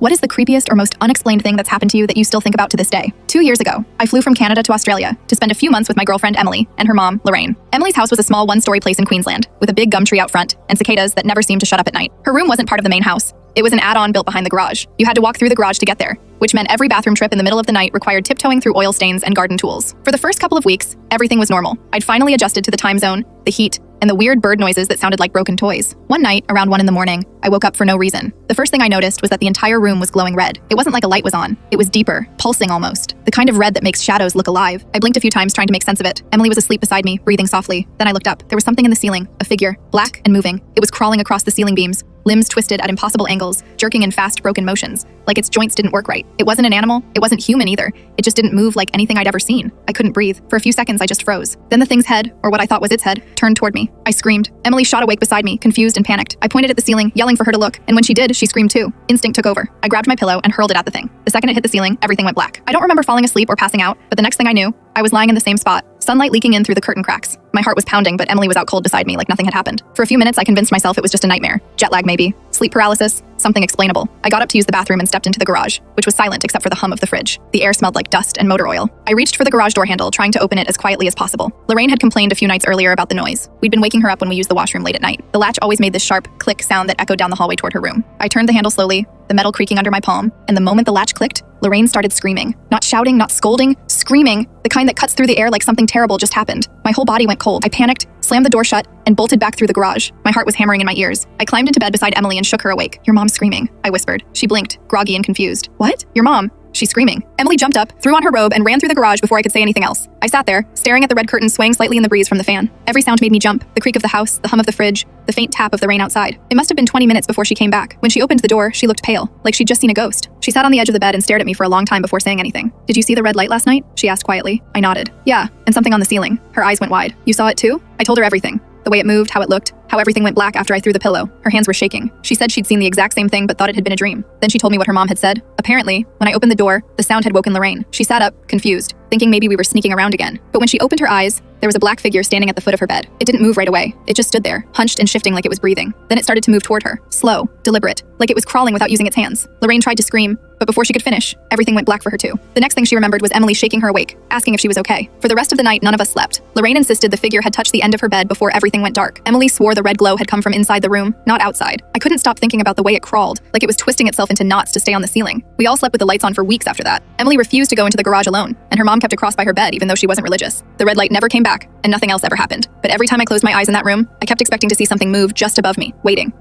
What is the creepiest or most unexplained thing that's happened to you that you still think about to this day? 2 years ago, I flew from Canada to Australia to spend a few months with my girlfriend Emily and her mom, Lorraine. Emily's house was a small one-story place in Queensland with a big gum tree out front and cicadas that never seemed to shut up at night. Her room wasn't part of the main house. It was an add-on built behind the garage. You had to walk through the garage to get there, which meant every bathroom trip in the middle of the night required tiptoeing through oil stains and garden tools. For the first couple of weeks, everything was normal. I'd finally adjusted to the time zone, the heat, and the weird bird noises that sounded like broken toys. One night, around 1 a.m, I woke up for no reason. The first thing I noticed was that the entire room was glowing red. It wasn't like a light was on. It was deeper, pulsing almost. The kind of red that makes shadows look alive. I blinked a few times trying to make sense of it. Emily was asleep beside me, breathing softly. Then I looked up. There was something in the ceiling, a figure, black and moving. It was crawling across the ceiling beams, limbs twisted at impossible angles, jerking in fast, broken motions, like its joints didn't work right. It wasn't an animal. It wasn't human either. It just didn't move like anything I'd ever seen. I couldn't breathe. For a few seconds, I just froze. Then the thing's head, or what I thought was its head, turned toward me. I screamed. Emily shot awake beside me, confused and panicked. I pointed at the ceiling, yelling for her to look, and when she did, she screamed too. Instinct took over. I grabbed my pillow and hurled it at the thing. The second it hit the ceiling, everything went black. I don't remember falling asleep or passing out, but the next thing I knew, I was lying in the same spot, sunlight leaking in through the curtain cracks. My heart was pounding, but Emily was out cold beside me like nothing had happened. For a few minutes, I convinced myself it was just a nightmare. Jet lag maybe. Sleep paralysis. Something explainable. I got up to use the bathroom and stepped into the garage, which was silent except for the hum of the fridge. The air smelled like dust and motor oil. I reached for the garage door handle, trying to open it as quietly as possible. Lorraine had complained a few nights earlier about the noise. We'd been waking her up when we used the washroom late at night. The latch always made this sharp click sound that echoed down the hallway toward her room. I turned the handle slowly, the metal creaking under my palm, and the moment the latch clicked, Lorraine started screaming. Not shouting, not scolding, screaming, the kind that cuts through the air like something terrible just happened. My whole body went cold. I panicked, slammed the door shut, and bolted back through the garage. My heart was hammering in my ears. I climbed into bed beside Emily and shook her awake. "Your mom's screaming," I whispered. She blinked, groggy and confused. "What? Your mom? She's screaming." Emily jumped up, threw on her robe, and ran through the garage before I could say anything else. I sat there, staring at the red curtains swaying slightly in the breeze from the fan. Every sound made me jump. The creak of the house, the hum of the fridge, the faint tap of the rain outside. It must have been 20 minutes before she came back. When she opened the door, she looked pale, like she'd just seen a ghost. She sat on the edge of the bed and stared at me for a long time before saying anything. "Did you see the red light last night?" she asked quietly. I nodded. "Yeah, and something on the ceiling." Her eyes went wide. "You saw it too?" I told her everything. The way it moved, how it looked, how everything went black after I threw the pillow. Her hands were shaking. She said she'd seen the exact same thing but thought it had been a dream. Then she told me what her mom had said. Apparently, when I opened the door, the sound had woken Lorraine. She sat up, confused, thinking maybe we were sneaking around again. But when she opened her eyes, there was a black figure standing at the foot of her bed. It didn't move right away. It just stood there, hunched and shifting like it was breathing. Then it started to move toward her, slow, deliberate, like it was crawling without using its hands. Lorraine tried to scream, but before she could finish, everything went black for her too. The next thing she remembered was Emily shaking her awake, asking if she was okay. For the rest of the night, none of us slept. Lorraine insisted the figure had touched the end of her bed before everything went dark. Emily swore the red glow had come from inside the room, not outside. I couldn't stop thinking about the way it crawled, like it was twisting itself into knots to stay on the ceiling. We all slept with the lights on for weeks after that. Emily refused to go into the garage alone, and her mom kept a cross by her bed even though she wasn't religious. The red light never came back, and nothing else ever happened. But every time I closed my eyes in that room, I kept expecting to see something move just above me, waiting.